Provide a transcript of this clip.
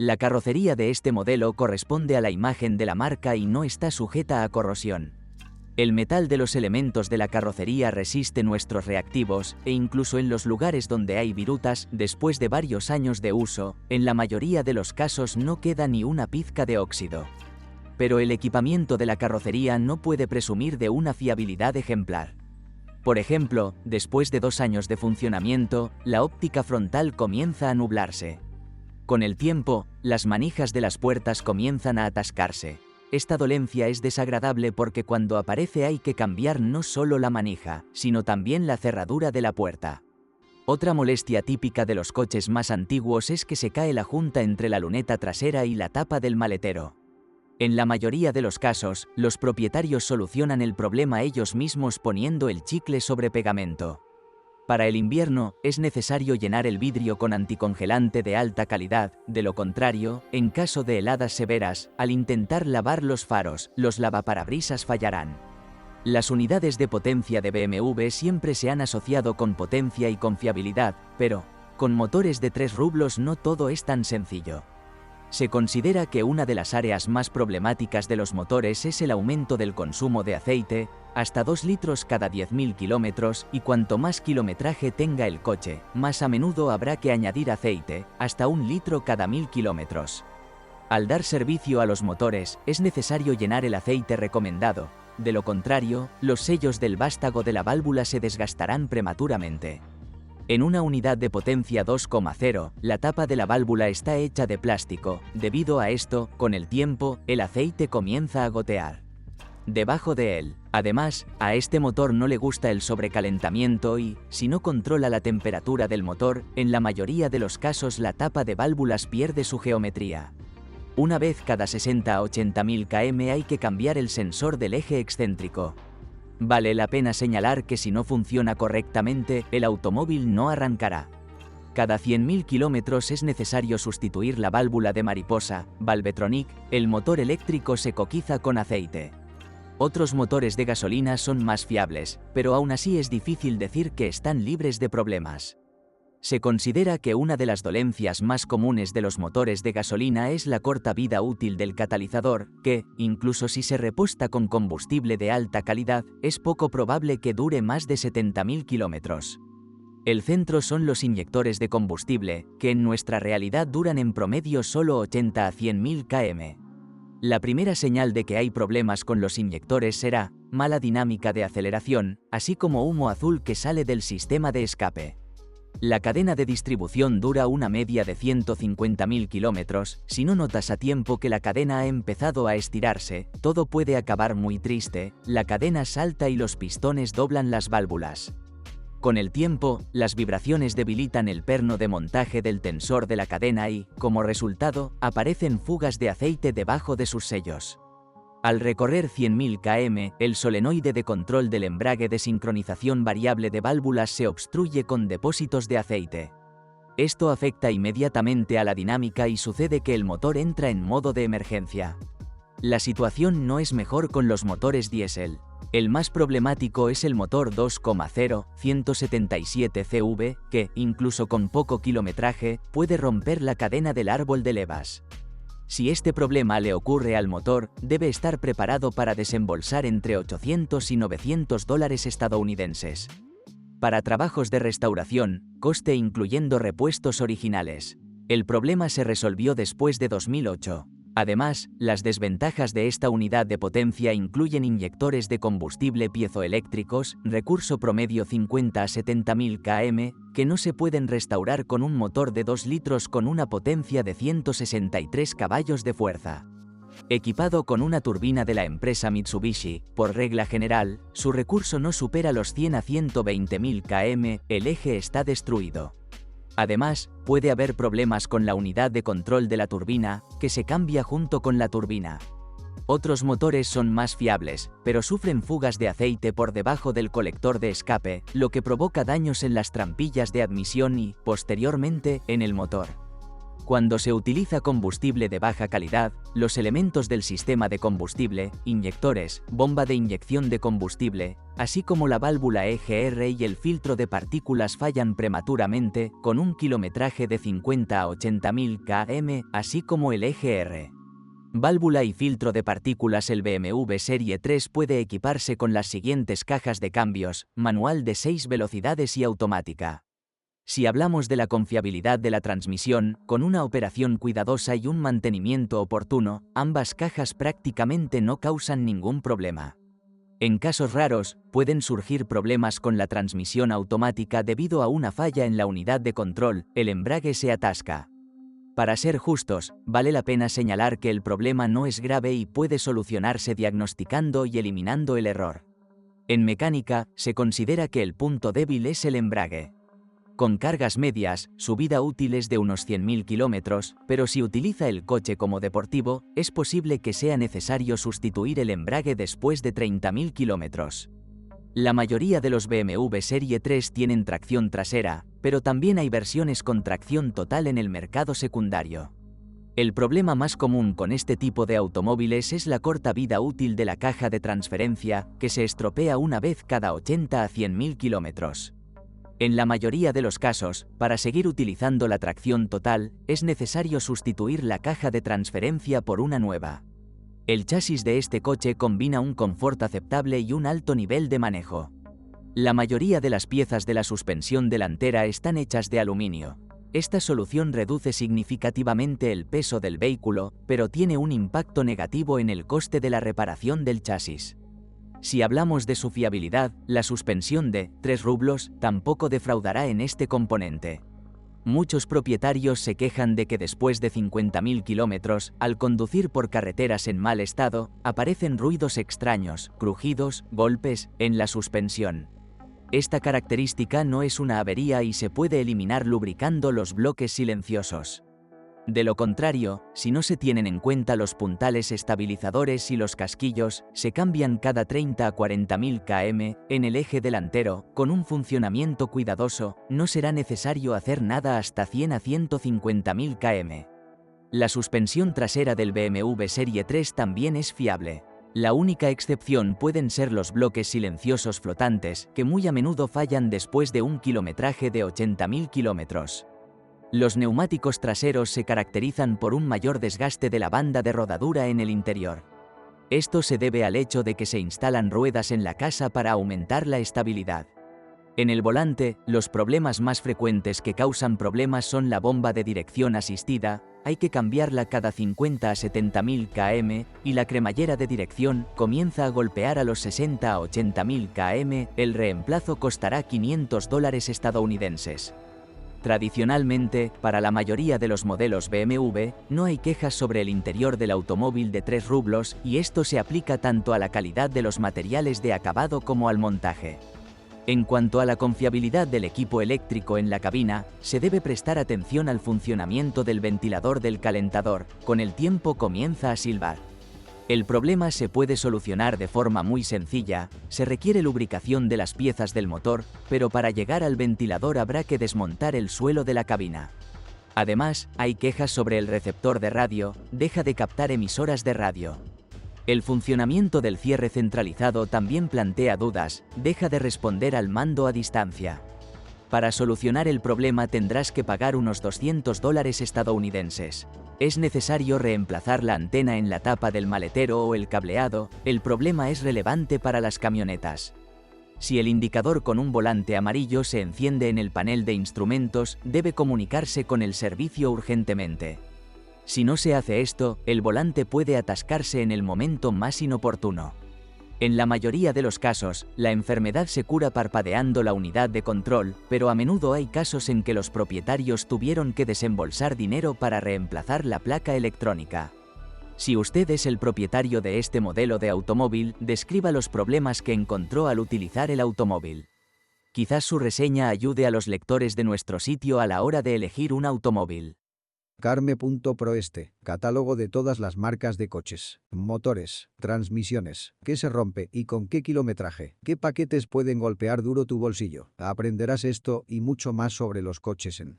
La carrocería de este modelo corresponde a la imagen de la marca y no está sujeta a corrosión. El metal de los elementos de la carrocería resiste nuestros reactivos e incluso en los lugares donde hay virutas, después de varios años de uso, en la mayoría de los casos no queda ni una pizca de óxido. Pero el equipamiento de la carrocería no puede presumir de una fiabilidad ejemplar. Por ejemplo, después de 2 años de funcionamiento, la óptica frontal comienza a nublarse. Con el tiempo, las manijas de las puertas comienzan a atascarse. Esta dolencia es desagradable porque cuando aparece hay que cambiar no solo la manija, sino también la cerradura de la puerta. Otra molestia típica de los coches más antiguos es que se cae la junta entre la luneta trasera y la tapa del maletero. En la mayoría de los casos, los propietarios solucionan el problema ellos mismos poniendo el chicle sobre pegamento. Para el invierno, es necesario llenar el vidrio con anticongelante de alta calidad, de lo contrario, en caso de heladas severas, al intentar lavar los faros, los lavaparabrisas fallarán. Las unidades de potencia de BMW siempre se han asociado con potencia y confiabilidad, pero, con motores de 3 rublos no todo es tan sencillo. Se considera que una de las áreas más problemáticas de los motores es el aumento del consumo de aceite, hasta 2 litros cada 10.000 kilómetros, y cuanto más kilometraje tenga el coche, más a menudo habrá que añadir aceite, hasta 1 litro cada 1.000 kilómetros. Al dar servicio a los motores, es necesario llenar el aceite recomendado, de lo contrario, los sellos del vástago de la válvula se desgastarán prematuramente. En una unidad de potencia 2,0, la tapa de la válvula está hecha de plástico. Debido a esto, con el tiempo, el aceite comienza a gotear debajo de él. Además, a este motor no le gusta el sobrecalentamiento y, si no controla la temperatura del motor, en la mayoría de los casos la tapa de válvulas pierde su geometría. Una vez cada 60 a 80.000 km hay que cambiar el sensor del eje excéntrico. Vale la pena señalar que si no funciona correctamente, el automóvil no arrancará. Cada 100.000 kilómetros es necesario sustituir la válvula de mariposa, Valvetronic. El motor eléctrico se coquiza con aceite. Otros motores de gasolina son más fiables, pero aún así es difícil decir que están libres de problemas. Se considera que una de las dolencias más comunes de los motores de gasolina es la corta vida útil del catalizador, que, incluso si se repuesta con combustible de alta calidad, es poco probable que dure más de 70.000 kilómetros. El centro son los inyectores de combustible, que en nuestra realidad duran en promedio solo 80 a 100.000 km. La primera señal de que hay problemas con los inyectores será mala dinámica de aceleración, así como humo azul que sale del sistema de escape. La cadena de distribución dura una media de 150.000 kilómetros. Si no notas a tiempo que la cadena ha empezado a estirarse, todo puede acabar muy triste. La cadena salta y los pistones doblan las válvulas. Con el tiempo, las vibraciones debilitan el perno de montaje del tensor de la cadena y, como resultado, aparecen fugas de aceite debajo de sus sellos. Al recorrer 100.000 km, el solenoide de control del embrague de sincronización variable de válvulas se obstruye con depósitos de aceite. Esto afecta inmediatamente a la dinámica y sucede que el motor entra en modo de emergencia. La situación no es mejor con los motores diésel. El más problemático es el motor 2,0, 177 CV, que, incluso con poco kilometraje, puede romper la cadena del árbol de levas. Si este problema le ocurre al motor, debe estar preparado para desembolsar entre 800 y 900 dólares estadounidenses. Para trabajos de restauración, coste incluyendo repuestos originales. El problema se resolvió después de 2008. Además, las desventajas de esta unidad de potencia incluyen inyectores de combustible piezoeléctricos, recurso promedio 50 a 70.000 km, que no se pueden restaurar con un motor de 2 litros con una potencia de 163 caballos de fuerza. Equipado con una turbina de la empresa Mitsubishi, por regla general, su recurso no supera los 100 a 120.000 km, el eje está destruido. Además, puede haber problemas con la unidad de control de la turbina, que se cambia junto con la turbina. Otros motores son más fiables, pero sufren fugas de aceite por debajo del colector de escape, lo que provoca daños en las trampillas de admisión y, posteriormente, en el motor. Cuando se utiliza combustible de baja calidad, los elementos del sistema de combustible, inyectores, bomba de inyección de combustible, así como la válvula EGR y el filtro de partículas fallan prematuramente, con un kilometraje de 50 a 80.000 km, así como el EGR. Válvula y filtro de partículas. El BMW Serie 3 puede equiparse con las siguientes cajas de cambios, manual de 6 velocidades y automática. Si hablamos de la confiabilidad de la transmisión, con una operación cuidadosa y un mantenimiento oportuno, ambas cajas prácticamente no causan ningún problema. En casos raros, pueden surgir problemas con la transmisión automática debido a una falla en la unidad de control, el embrague se atasca. Para ser justos, vale la pena señalar que el problema no es grave y puede solucionarse diagnosticando y eliminando el error. En mecánica, se considera que el punto débil es el embrague. Con cargas medias, su vida útil es de unos 100.000 kilómetros, pero si utiliza el coche como deportivo, es posible que sea necesario sustituir el embrague después de 30.000 kilómetros. La mayoría de los BMW Serie 3 tienen tracción trasera, pero también hay versiones con tracción total en el mercado secundario. El problema más común con este tipo de automóviles es la corta vida útil de la caja de transferencia, que se estropea una vez cada 80 a 100.000 kilómetros. En la mayoría de los casos, para seguir utilizando la tracción total, es necesario sustituir la caja de transferencia por una nueva. El chasis de este coche combina un confort aceptable y un alto nivel de manejo. La mayoría de las piezas de la suspensión delantera están hechas de aluminio. Esta solución reduce significativamente el peso del vehículo, pero tiene un impacto negativo en el coste de la reparación del chasis. Si hablamos de su fiabilidad, la suspensión de 3 rublos tampoco defraudará en este componente. Muchos propietarios se quejan de que después de 50.000 kilómetros, al conducir por carreteras en mal estado, aparecen ruidos extraños, crujidos, golpes, en la suspensión. Esta característica no es una avería y se puede eliminar lubricando los bloques silenciosos. De lo contrario, si no se tienen en cuenta los puntales estabilizadores y los casquillos, se cambian cada 30 a 40.000 km, en el eje delantero, con un funcionamiento cuidadoso, no será necesario hacer nada hasta 100 a 150.000 km. La suspensión trasera del BMW Serie 3 también es fiable. La única excepción pueden ser los bloques silenciosos flotantes, que muy a menudo fallan después de un kilometraje de 80.000 kilómetros. Los neumáticos traseros se caracterizan por un mayor desgaste de la banda de rodadura en el interior. Esto se debe al hecho de que se instalan ruedas en la casa para aumentar la estabilidad. En el volante, los problemas más frecuentes que causan problemas son la bomba de dirección asistida, hay que cambiarla cada 50 a 70.000 km, y la cremallera de dirección comienza a golpear a los 60 a 80.000 km, el reemplazo costará $500 estadounidenses. Tradicionalmente, para la mayoría de los modelos BMW, no hay quejas sobre el interior del automóvil de 3 rublos y esto se aplica tanto a la calidad de los materiales de acabado como al montaje. En cuanto a la confiabilidad del equipo eléctrico en la cabina, se debe prestar atención al funcionamiento del ventilador del calentador, con el tiempo comienza a silbar. El problema se puede solucionar de forma muy sencilla, se requiere lubricación de las piezas del motor, pero para llegar al ventilador habrá que desmontar el suelo de la cabina. Además, hay quejas sobre el receptor de radio, deja de captar emisoras de radio. El funcionamiento del cierre centralizado también plantea dudas, deja de responder al mando a distancia. Para solucionar el problema tendrás que pagar unos $200 estadounidenses. Es necesario reemplazar la antena en la tapa del maletero o el cableado, el problema es relevante para las camionetas. Si el indicador con un volante amarillo se enciende en el panel de instrumentos, debe comunicarse con el servicio urgentemente. Si no se hace esto, el volante puede atascarse en el momento más inoportuno. En la mayoría de los casos, la enfermedad se cura parpadeando la unidad de control, pero a menudo hay casos en que los propietarios tuvieron que desembolsar dinero para reemplazar la placa electrónica. Si usted es el propietario de este modelo de automóvil, describa los problemas que encontró al utilizar el automóvil. Quizás su reseña ayude a los lectores de nuestro sitio a la hora de elegir un automóvil. Carme.proeste, catálogo de todas las marcas de coches, motores, transmisiones, qué se rompe y con qué kilometraje, qué paquetes pueden golpear duro tu bolsillo. Aprenderás esto y mucho más sobre los coches en